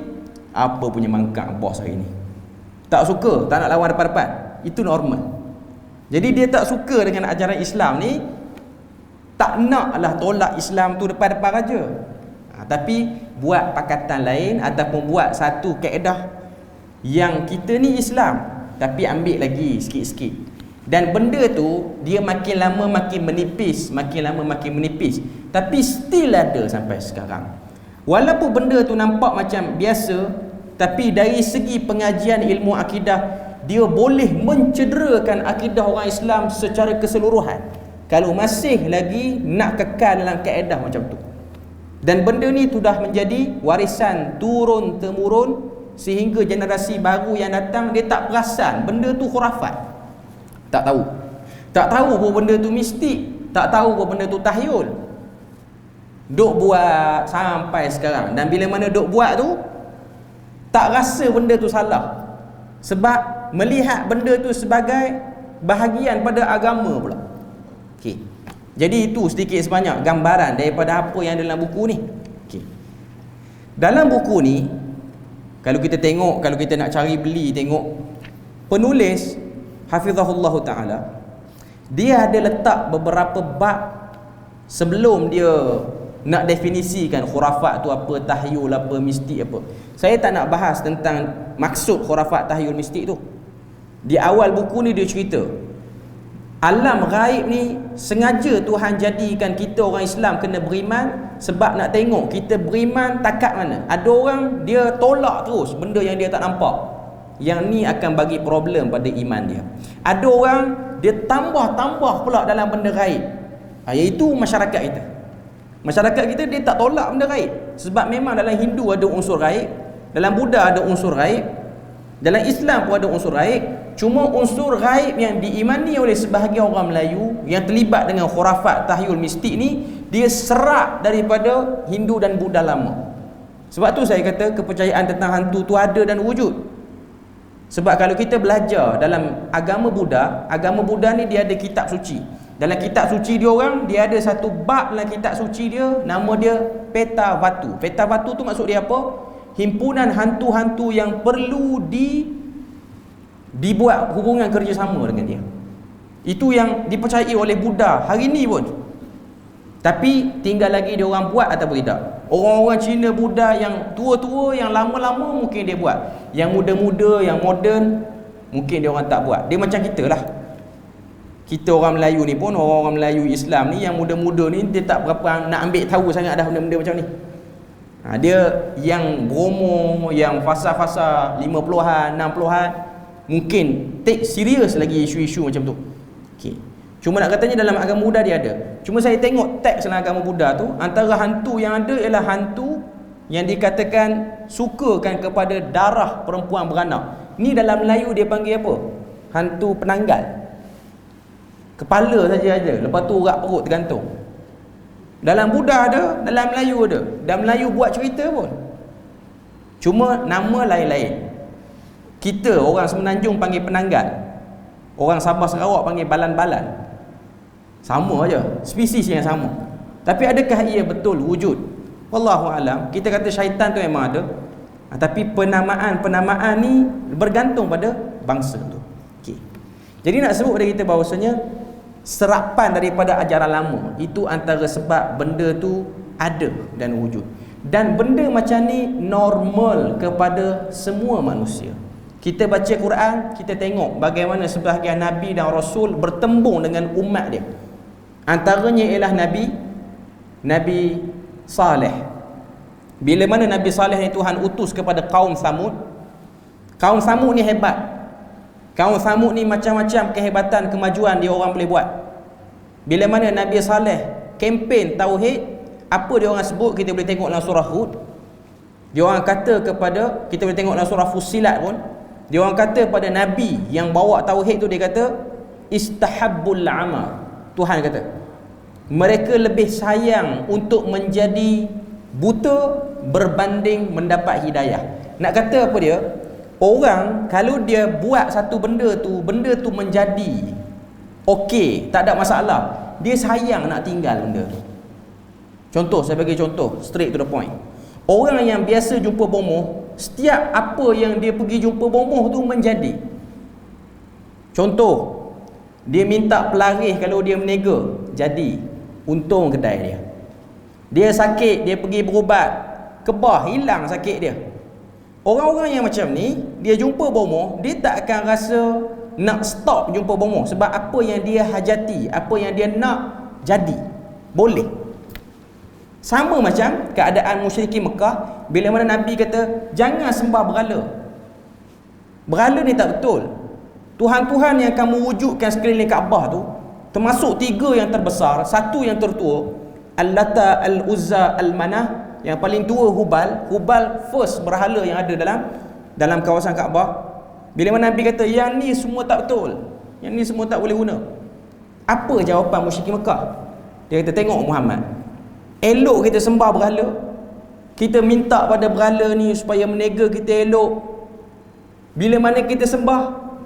apa punya mangkak bos hari ni, tak suka, tak nak lawan depan-depan. Itu normal. Jadi dia tak suka dengan ajaran Islam ni, tak naklah tolak Islam tu depan-depan raja. Tapi buat pakatan lain ataupun buat satu kaedah yang kita ni Islam, tapi ambil lagi sikit-sikit. Dan benda tu dia makin lama makin menipis, makin lama makin menipis. Tapi still ada sampai sekarang. Walaupun benda tu nampak macam biasa, tapi dari segi pengajian ilmu akidah, dia boleh mencederakan akidah orang Islam secara keseluruhan kalau masih lagi nak kekal dalam kaedah macam tu. Dan benda ni sudah menjadi warisan turun-temurun sehingga generasi baru yang datang dia tak perasan benda tu khurafat. Tak tahu. Tak tahu bahawa benda tu mistik, tak tahu bahawa benda tu tahyul. Duk buat sampai sekarang. Dan bila mana duk buat tu, tak rasa benda tu salah. Sebab melihat benda tu sebagai bahagian pada agama pula. Okey. Jadi itu sedikit sebanyak gambaran daripada apa yang dalam buku ni. Okey. Dalam buku ni, kalau kita tengok, kalau kita nak cari beli tengok, penulis hafizahullah taala, dia ada letak beberapa bab sebelum dia nak definisikan khurafat tu apa, tahyul apa, mistik apa. Saya tak nak bahas tentang maksud khurafat, tahyul, mistik tu. Di awal buku ni dia cerita alam gaib ni sengaja Tuhan jadikan kita orang Islam kena beriman, sebab nak tengok kita beriman takat mana. Ada orang dia tolak terus benda yang dia tak nampak, yang ni akan bagi problem pada iman dia. Ada orang dia tambah-tambah pula dalam benda gaib, iaitu masyarakat kita. Masyarakat kita dia tak tolak benda gaib, sebab memang dalam Hindu ada unsur gaib, dalam Buddha ada unsur gaib, dalam Islam pun ada unsur gaib. Cuma unsur gaib yang diimani oleh sebahagian orang Melayu yang terlibat dengan khurafat, tahyul, mistik ni, dia serak daripada Hindu dan Buddha lama. Sebab tu saya kata kepercayaan tentang hantu tu ada dan wujud. Sebab kalau kita belajar dalam agama Buddha ni dia ada kitab suci. Dalam kitab suci dia orang, dia ada satu bab dalam kitab suci dia, nama dia Peta Vatu. Peta Vatu tu maksud dia apa? Himpunan hantu-hantu yang perlu dibuat hubungan kerjasama dengan dia. Itu yang dipercayai oleh Buddha hari ni pun. Tapi tinggal lagi dia orang buat ataupun tidak. Orang-orang Cina Buddha yang tua-tua, yang lama-lama mungkin dia buat. Yang muda-muda, yang moden, mungkin dia orang tak buat. Dia macam kita lah. Kita orang Melayu ni pun, orang-orang Melayu Islam ni, yang muda-muda ni dia tak berapa nak ambil tahu sangat dah benda-benda macam ni. Dia yang Bromo, yang fasa-fasa 50-an, 60-an, mungkin take serius lagi isu-isu macam tu. Okay. Cuma nak katanya dalam agama Buddha dia ada. Cuma saya tengok teks dalam agama Buddha tu, antara hantu yang ada ialah hantu yang dikatakan sukakan kepada darah perempuan beranak. Ni dalam Melayu dia panggil apa? Hantu penanggal. Kepala saja ada, lepas tu urat perut tergantung. Dalam Buddha ada, dalam Melayu ada. Dan Melayu buat cerita pun. Cuma nama lain-lain. Kita orang Semenanjung panggil penanggal, orang Sabah Sarawak panggil balan-balan. Sama aja, spesies yang sama. Tapi adakah ia betul wujud? Wallahu alam. Kita kata syaitan tu memang ada. Tapi penamaan ni bergantung pada bangsa tu. Okey. Jadi nak sebut pada kita bahawasanya serapan daripada ajaran lama itu antara sebab benda tu ada dan wujud. Dan benda macam ni normal kepada semua manusia. Kita baca Quran, kita tengok bagaimana sebahagian Nabi dan Rasul bertembung dengan umat dia. Antaranya ialah Nabi Saleh. Bila mana Nabi Saleh ni Tuhan utus kepada kaum Samud. Kaum Samud ni hebat. Kaum Samud ni macam-macam kehebatan, kemajuan dia orang boleh buat. Bila mana Nabi Saleh kempen tauhid, apa dia orang sebut, kita boleh tengok dalam surah Hud. Dia orang kata kepada, kita boleh tengok dalam surah Fussilat pun, dia orang kata pada Nabi yang bawa tauhid tu, dia kata istahabbul ama. Tuhan kata mereka lebih sayang untuk menjadi buta berbanding mendapat hidayah. Nak kata apa dia? Orang kalau dia buat satu benda tu menjadi okey, tak ada masalah, dia sayang nak tinggal benda tu. Contoh, saya bagi contoh straight to the point. Orang yang biasa jumpa bomoh, setiap apa yang dia pergi jumpa bomoh tu menjadi. Contoh, dia minta pelaris kalau dia menega, jadi untung kedai dia. Dia sakit, dia pergi berubat, kebah, hilang sakit dia. Orang-orang yang macam ni, dia jumpa bomoh, dia tak akan rasa nak stop jumpa bomoh. Sebab apa yang dia hajati, apa yang dia nak jadi, boleh. Sama macam keadaan musyrikin Mekah, bila mana Nabi kata jangan sembah berhala. Berhala ni tak betul. Tuhan-Tuhan yang kamu wujudkan sekeliling Kaabah tu, termasuk 3 yang terbesar, 1 yang tertua, Al-Lata, Al-Uzza, Al-Manah. Yang paling tua Hubal. Hubal first berhala yang ada dalam kawasan Kaabah. Bila mana Nabi kata yang ni semua tak betul, yang ni semua tak boleh guna, apa jawapan musyrikin Mekah? Dia kata, tengok Muhammad, elok kita sembah berhala, kita minta pada berhala ni supaya menega kita elok. Bila mana kita sembah,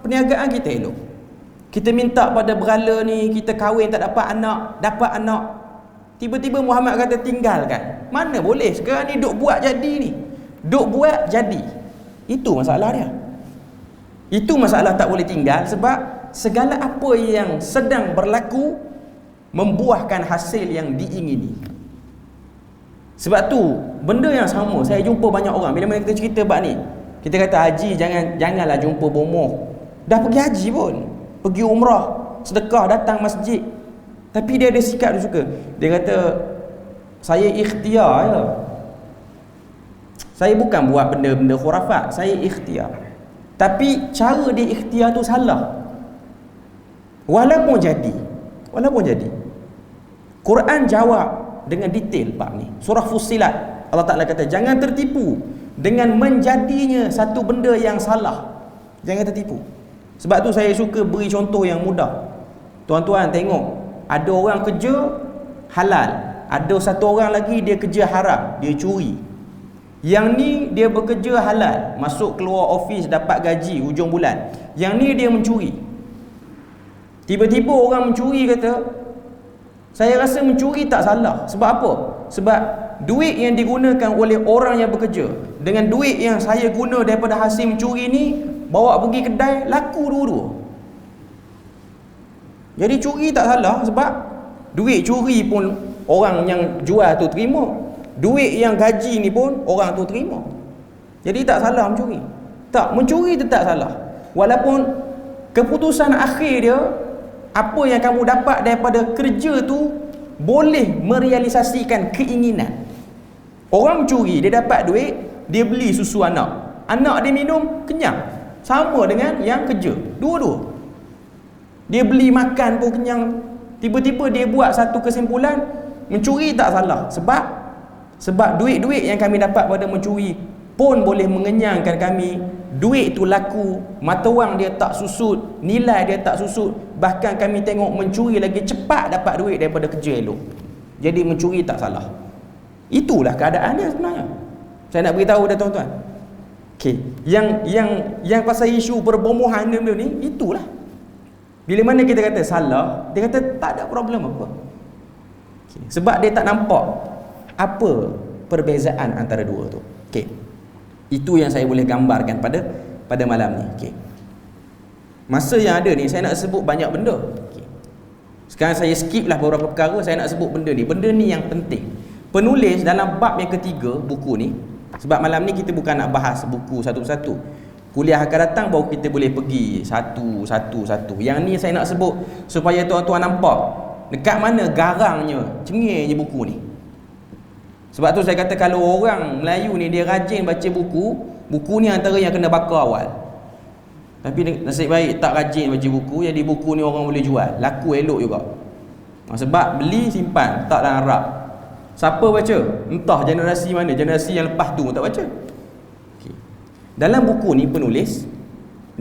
perniagaan kita elok. Kita minta pada berhala ni, kita kahwin tak dapat anak. Tiba-tiba Muhammad kata tinggalkan. Mana boleh, sekarang ni duk buat jadi ni. Duk buat jadi. Itu masalah dia. Itu masalah tak boleh tinggal, sebab segala apa yang sedang berlaku membuahkan hasil yang diingini. Sebab tu benda yang sama saya jumpa banyak orang bila mana kita cerita bab ni. Kita kata haji janganlah jumpa bomoh. Dah pergi haji pun, pergi umrah, sedekah, datang masjid, tapi dia ada sikap dia suka. Dia kata saya ikhtiar je. Saya bukan buat benda-benda khurafat, saya ikhtiar. Tapi cara dia ikhtiar tu salah. Walaupun jadi Quran jawab dengan detail bab ni. Surah Fussilat, Allah Ta'ala kata jangan tertipu dengan menjadinya satu benda yang salah. Jangan tertipu. Sebab tu saya suka beri contoh yang mudah. Tuan-tuan tengok, ada orang kerja halal, ada satu orang lagi dia kerja haram, dia curi. Yang ni dia bekerja halal, masuk keluar office dapat gaji hujung bulan. Yang ni dia mencuri. Tiba-tiba orang mencuri kata, saya rasa mencuri tak salah. Sebab apa? Sebab duit yang digunakan oleh orang yang bekerja dengan duit yang saya guna daripada hasil mencuri ni, bawa pergi kedai, laku dua-dua. Jadi curi tak salah, sebab duit curi pun orang yang jual tu terima, duit yang gaji ni pun orang tu terima. Jadi tak salah mencuri. Tak, mencuri tetap salah. Walaupun keputusan akhir dia, apa yang kamu dapat daripada kerja tu boleh merealisasikan keinginan. Orang mencuri, dia dapat duit, dia beli susu anak, anak dia minum, kenyang. Sama dengan yang kerja, dua-dua. Dia beli makan pun kenyang. Tiba-tiba dia buat satu kesimpulan, mencuri tak salah. Sebab duit-duit yang kami dapat pada mencuri pun boleh mengenyangkan kami duit tu laku, mata wang dia tak susut, nilai dia tak susut, bahkan kami tengok mencuri lagi cepat dapat duit daripada kerja elok. Jadi mencuri tak salah. Itulah keadaan dia sebenarnya. Saya nak beritahu dah tuan-tuan. Okey, yang pasal isu perbomohan dia ni, itulah. Bila mana kita kata salah, dia kata tak ada problem apa. Okay. Sebab dia tak nampak apa perbezaan antara dua tu. Okey. Itu yang saya boleh gambarkan pada malam ni. Okey. Masa yang ada ni saya nak sebut banyak benda. Okey. Sekarang saya skip lah beberapa perkara, saya nak sebut benda ni. Benda ni yang penting. Penulis dalam bab yang ketiga buku ni, sebab malam ni kita bukan nak bahas buku satu persatu. Kuliah akan datang baru kita boleh pergi satu. Yang ni saya nak sebut supaya tuan-tuan nampak dekat mana garangnya, cengihnya buku ni. Sebab tu saya kata kalau orang Melayu ni dia rajin baca buku ni antara yang kena bakar awal. Tapi nasib baik tak rajin baca buku, jadi buku ni orang boleh jual, laku elok juga. Sebab beli simpan, tak dalam rak. Siapa baca? Entah generasi mana, generasi yang lepas tu tak baca. Okay. Dalam buku ni penulis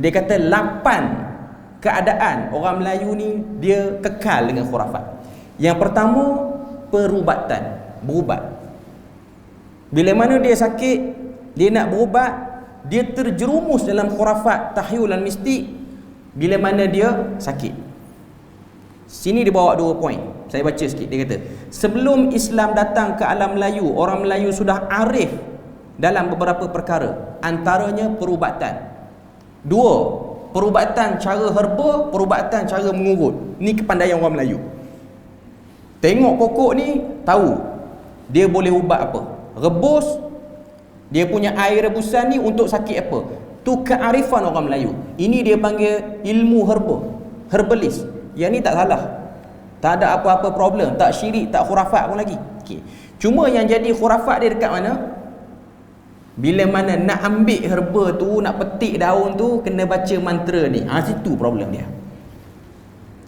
dia kata 8 keadaan orang Melayu ni dia kekal dengan khurafat. Yang pertama, perubatan, berubat. Bila mana dia sakit, dia nak berubat, dia terjerumus dalam khurafat, tahyul dan mistik bila mana dia sakit. Sini dia bawa 2 poin. Saya baca sikit. Dia kata, sebelum Islam datang ke alam Melayu, orang Melayu sudah arif dalam beberapa perkara, antaranya perubatan. 2, perubatan cara herba, perubatan cara mengurut. Ni kepandaian orang Melayu. Tengok pokok ni, tahu dia boleh ubat apa. Rebus, dia punya air rebusan ni untuk sakit apa. Tu kearifan orang Melayu. Ini dia panggil ilmu herba, herbalis. Yang ni tak salah, tak ada apa-apa problem, tak syirik, tak khurafat pun lagi. Okay. Cuma yang jadi khurafat dia dekat mana? Bila mana nak ambil herba tu, nak petik daun tu, kena baca mantra ni. Situ problem dia.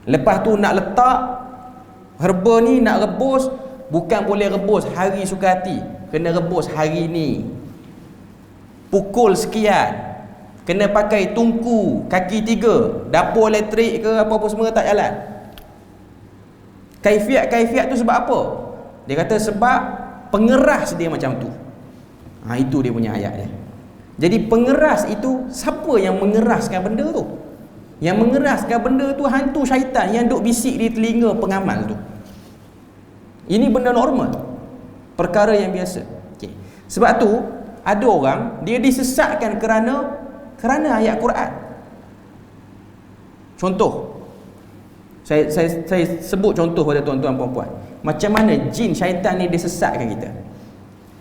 Lepas tu nak letak herba ni, nak rebus, bukan boleh rebus hari suka hati, kena rebus hari ni, pukul sekian, kena pakai tungku kaki 3, dapur elektrik ke apa-apa semua tak jalan. Kaifiat tu sebab apa? Dia kata sebab pengeras dia macam tu. Itu dia punya ayat dia. Jadi pengeras itu, siapa yang mengeraskan benda tu? Yang mengeraskan benda tu hantu syaitan yang duk bisik di telinga pengamal tu. Ini benda normal, perkara yang biasa. Okay. Sebab tu ada orang dia disesatkan kerana ayat Quran. Contoh, saya sebut contoh pada tuan-tuan puan-puan, macam mana jin syaitan ni dia sesatkan kita.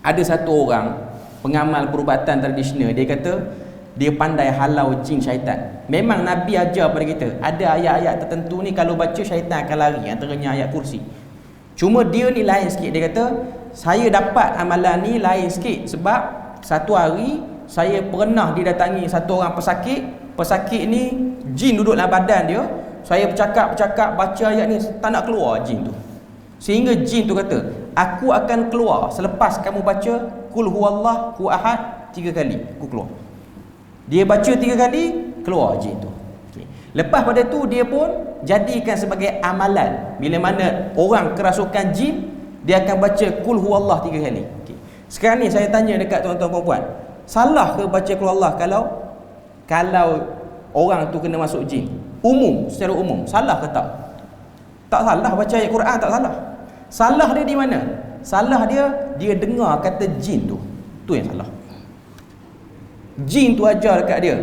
Ada satu orang pengamal perubatan tradisional, dia kata dia pandai halau jin syaitan. Memang Nabi ajar pada kita, ada ayat-ayat tertentu ni kalau baca syaitan akan lari, antaranya ayat kursi. Cuma dia ni lain sikit. Dia kata saya dapat amalan ni lain sikit sebab satu hari saya pernah didatangi satu orang pesakit ni jin duduk dalam badan dia. Saya bercakap baca ayat ni, tak nak keluar jin tu. Sehingga jin tu kata, aku akan keluar selepas kamu baca Qul huwallahu ahad 3 kali, aku keluar. Dia baca 3 kali, keluar jin tu. Okay. Lepas pada tu dia pun jadikan sebagai amalan. Bila mana orang kerasukan jin, dia akan baca Qul huwallahu 3 kali. Okay. Sekarang ni saya tanya dekat tuan-tuan puan-puan, salah ke baca Qul huwallahu kalau orang tu kena masuk jin? Secara umum, salah ke tak? Tak salah baca ayat Quran, tak salah. Salah dia di mana? Salah dia dengar kata jin tu. Tu yang salah. Jin tu ajar dekat dia,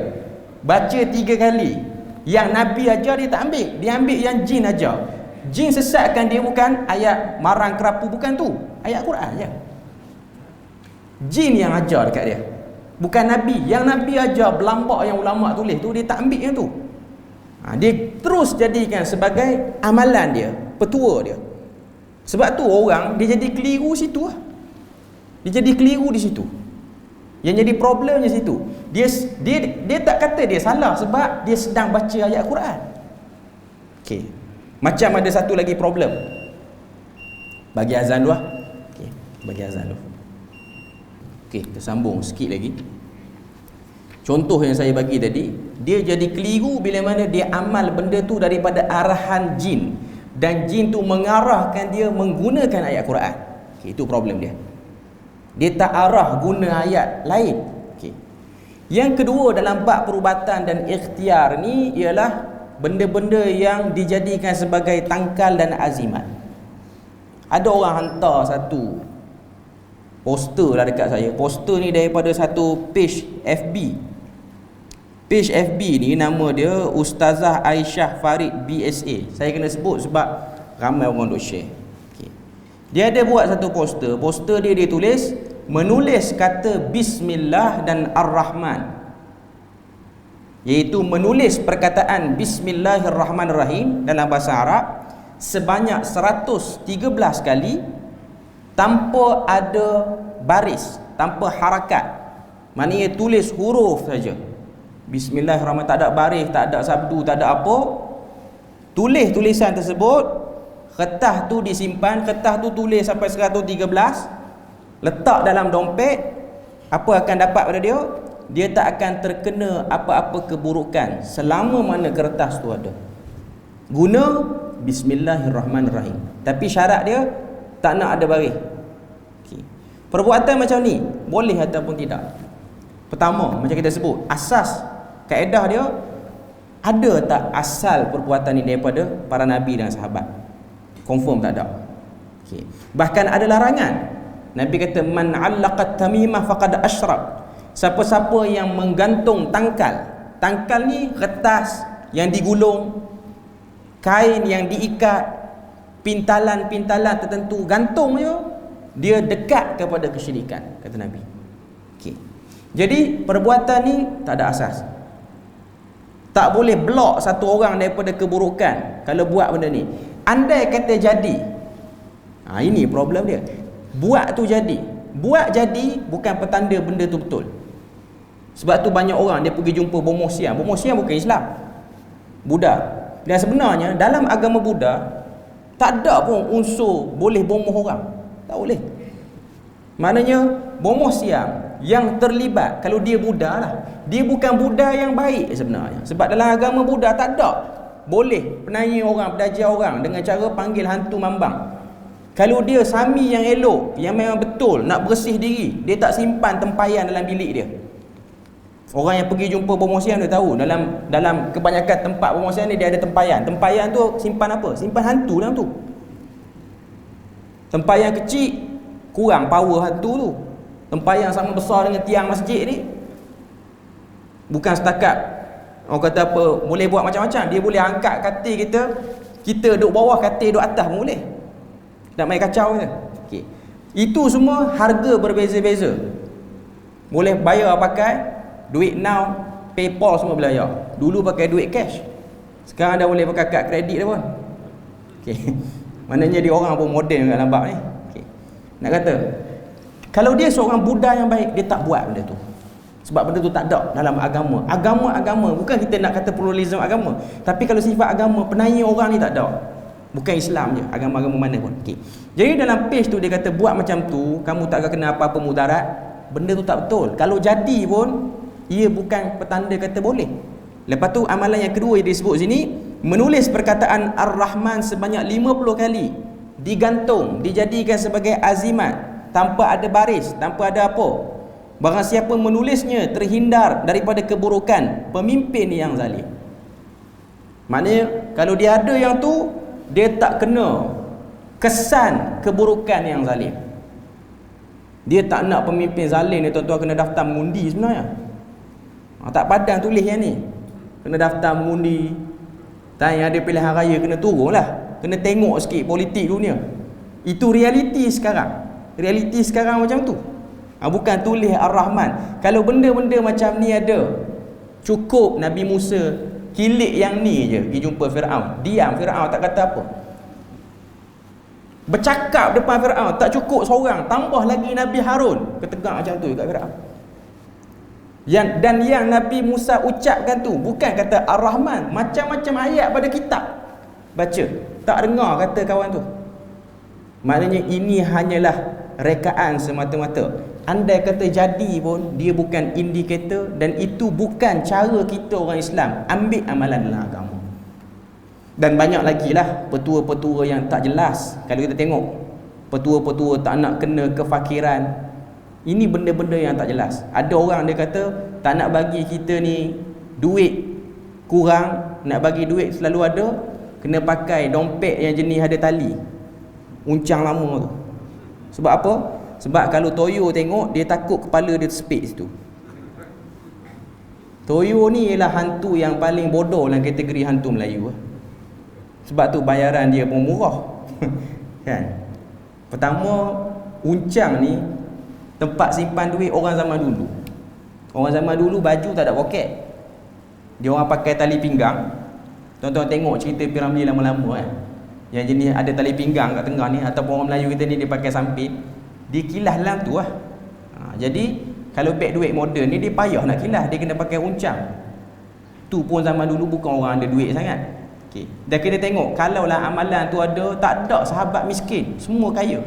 baca 3 kali. Yang Nabi ajar dia tak ambil, dia ambil yang jin ajar. Jin sesatkan dia bukan ayat marang kerapu, bukan tu, ayat Quran je. Jin yang ajar dekat dia, bukan Nabi. Yang Nabi ajar belambak yang ulama tulis tu, dia tak ambil yang tu. Dia terus jadikan sebagai amalan dia, petua dia. Sebab tu orang dia jadi keliru situ lah. Dia jadi keliru di situ. Yang jadi problemnya situ. Dia tak kata dia salah sebab dia sedang baca ayat Quran. Okey. Macam ada satu lagi problem. Bagi azan dulu lah. Okey, bagi azan dulu. Okey, kita sambung sikit lagi. Contoh yang saya bagi tadi, dia jadi keliru bila mana dia amal benda tu daripada arahan jin, dan jin tu mengarahkan dia menggunakan ayat Quran. Okay, itu problem dia. Dia tak arah guna ayat lain. Okay. Yang kedua dalam bab perubatan dan ikhtiar ni ialah benda-benda yang dijadikan sebagai tangkal dan azimat. Ada orang hantar satu poster lah dekat saya. Poster ni daripada satu page FB. Page FB ni nama dia Ustazah Aisyah Farid BSA. Saya kena sebut sebab ramai orang duk share. Okay. Dia ada buat satu poster. Poster dia tulis, menulis kata Bismillah dan Ar-Rahman, iaitu menulis perkataan Bismillahirrahmanirrahim dalam bahasa Arab sebanyak 113 kali tanpa ada baris, tanpa harakat. Maknanya tulis huruf saja. Bismillahirrahmanirrahim, tak ada baris, tak ada sabdu, tak ada apa. Tulis tulisan tersebut, kertas tu disimpan, kertas tu tulis sampai 113, letak dalam dompet. Apa akan dapat pada dia? Dia tak akan terkena apa-apa keburukan selama mana kertas tu ada. Guna Bismillahirrahmanirrahim. Tapi syarat dia tak nak ada baris. Okay. Perbuatan macam ni boleh ataupun tidak? Pertama, macam kita sebut, asas kaedah dia, ada tak asal perbuatan ni daripada para nabi dan sahabat? Confirm tak ada. Okay. Bahkan ada larangan. Nabi kata, man 'allaqat tamimah faqad asyrak. Siapa-siapa yang menggantung tangkal. Tangkal ni kertas yang digulung, kain yang diikat, pintalan-pintalan tertentu, gantung dia dekat kepada kesyirikan, kata Nabi. Okay. Jadi perbuatan ni tak ada asas. Tak boleh blok satu orang daripada keburukan kalau buat benda ni. Andai kata jadi, ini problem dia. Buat tu jadi. Buat jadi bukan petanda benda tu betul. Sebab tu banyak orang dia pergi jumpa bomoh siam. Bomoh siam bukan Islam, Buddha. Dan sebenarnya dalam agama Buddha tak ada pun unsur boleh bomoh orang. Tak boleh. Maknanya bomoh siam yang terlibat, kalau dia Buddha lah, dia bukan Buddha yang baik sebenarnya. Sebab dalam agama Buddha tak ada boleh penanya orang, belajar orang dengan cara panggil hantu mambang. Kalau dia sami yang elok, yang memang betul nak bersih diri, dia tak simpan tempayan dalam bilik dia. Orang yang pergi jumpa bomoh siam dia tahu, dalam kebanyakan tempat bomoh siam ni dia ada tempayan. Tempayan tu simpan apa? Simpan hantu dalam tu. Tempayan kecil kurang power hantu tu. Tempayan sama besar dengan tiang masjid ni, bukan setakat orang kata apa, boleh buat macam-macam. Dia boleh angkat katil kita duduk bawah, katil duduk atas pun boleh. Nak main kacau je. Okay. Itu semua harga berbeza-beza. Boleh bayar pakai duit now, PayPal semua boleh bayar. Dulu pakai duit cash. Sekarang dah boleh pakai kad kredit dah pun. Okay. Maknanya dia orang pun moden kat lambat ni. Okay. Nak kata, kalau dia seorang Buddha yang baik, dia tak buat benda tu. Sebab benda tu tak ada dalam agama. Agama, bukan kita nak kata pluralism agama. Tapi kalau sifat agama, penanya orang ni tak ada. Bukan Islam je, agama-agama mana pun. Okay. Jadi dalam page tu dia kata, buat macam tu kamu tak akan kena apa-apa mudarat. Benda tu tak betul. Kalau jadi pun, ia bukan petanda kata boleh. Lepas tu amalan yang kedua yang disebut sini, menulis perkataan Ar-Rahman sebanyak 50 kali, digantung, dijadikan sebagai azimat, tanpa ada baris, tanpa ada apa. Barang siapa menulisnya terhindar daripada keburukan pemimpin yang zalim. Maknanya kalau dia ada yang tu, dia tak kena kesan keburukan yang zalim. Dia tak nak pemimpin zalim ni tuan-tuan kena daftar mengundi sebenarnya. Tak padan tulis yang ni. Kena daftar mengundi. Dan yang ada pilihan raya kena turun lah. Kena tengok sikit politik dunia. Itu realiti sekarang. Realiti sekarang macam tu. Bukan tulis Ar-Rahman. Kalau benda-benda macam ni ada, cukup Nabi Musa kilik yang ni je pergi jumpa Fir'aun. Diam, Fir'aun tak kata apa. Bercakap depan Fir'aun tak cukup seorang, tambah lagi Nabi Harun ketegak macam tu kat Fir'aun. Dan yang Nabi Musa ucapkan tu bukan kata Ar-Rahman, macam-macam ayat pada kitab baca, tak dengar kata kawan tu. Maknanya ini hanyalah rekaan semata-mata. andai kata jadi pun dia bukan indikator, dan itu bukan cara kita orang Islam ambil amalan dalam agama. Dan banyak lagi lah petua-petua yang tak jelas. Kalau kita tengok petua-petua tak nak kena kefakiran, ini benda-benda yang tak jelas. Ada orang dia kata tak nak bagi kita ni duit kurang, nak bagi duit selalu ada, kena pakai dompet yang jenis ada tali, uncang lama tu. Sebab apa? Sebab kalau toyo tengok, dia takut kepala dia tersepit situ. Toyo ni ialah hantu yang paling bodoh dalam kategori hantu Melayu. Sebab tu bayaran dia pun murah. Kan? Pertama, uncang ni tempat simpan duit orang zaman dulu. Orang zaman dulu baju tak ada poket. Dia orang pakai tali pinggang. Tuan-tuan tengok cerita Piramli lama-lama kan. Yang jenis ada tali pinggang kat tengah ni, ataupun orang Melayu kita ni dia pakai sampit. Dia kilas dalam tu lah. Jadi kalau beg duit moden ni dia payah nak kilas, dia kena pakai uncang. Tu pun zaman dulu bukan orang ada duit sangat. Okay. Dan kita tengok, kalaulah amalan tu ada, tak ada sahabat miskin, semua kaya.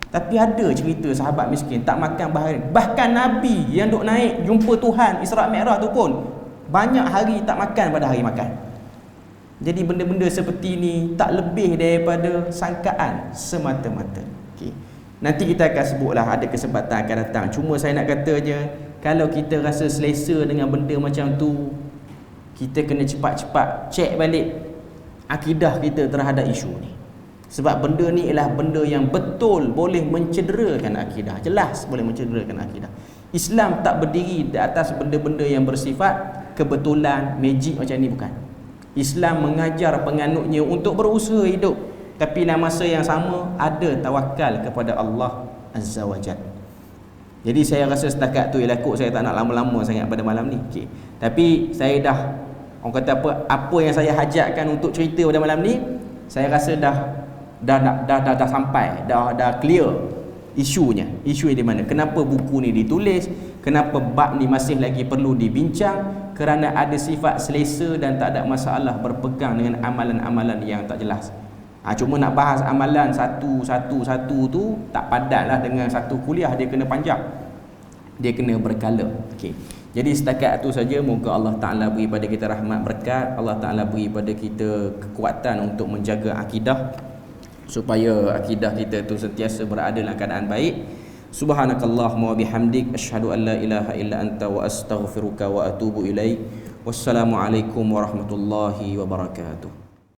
Tapi ada cerita sahabat miskin tak makan bahari. Bahkan Nabi yang duk naik jumpa Tuhan Isra' Mi'raj tu pun banyak hari tak makan pada hari makan. Jadi benda-benda seperti ni tak lebih daripada sangkaan semata-mata. Okay. Nanti kita akan sebutlah, ada kesempatan akan datang. Cuma saya nak kata je, kalau kita rasa selesa dengan benda macam tu, kita kena cepat-cepat cek balik akidah kita terhadap isu ni. Sebab benda ni ialah benda yang betul boleh mencederakan akidah. Jelas boleh mencederakan akidah. Islam tak berdiri di atas benda-benda yang bersifat kebetulan, magic macam ni, bukan. Islam mengajar penganutnya untuk berusaha hidup, tapi dalam masa yang sama ada tawakal kepada Allah Azza wa Jalla. Jadi saya rasa setakat tu ialah kot, saya tak nak lama-lama sangat pada malam ni. Okay. Tapi saya dah, orang kata apa yang saya hajatkan untuk cerita pada malam ni, saya rasa dah sampai, dah clear isunya. Isu di mana, kenapa buku ni ditulis, kenapa bab ni masih lagi perlu dibincang, kerana ada sifat selesa dan tak ada masalah berpegang dengan amalan-amalan yang tak jelas. Cuma nak bahas amalan satu tu tak padatlah dengan satu kuliah, dia kena panjang, dia kena berkala. Okay. Jadi setakat itu saja. Moga Allah Ta'ala beri pada kita rahmat berkat, Allah Ta'ala beri pada kita kekuatan untuk menjaga akidah, supaya akidah kita tu sentiasa berada dalam keadaan baik. Subhanakallahumma wa bihamdik, asyhadu an la ilaha illa anta wa astaghfiruka wa atubu ilaik. Wassalamualaikum warahmatullahi wabarakatuh.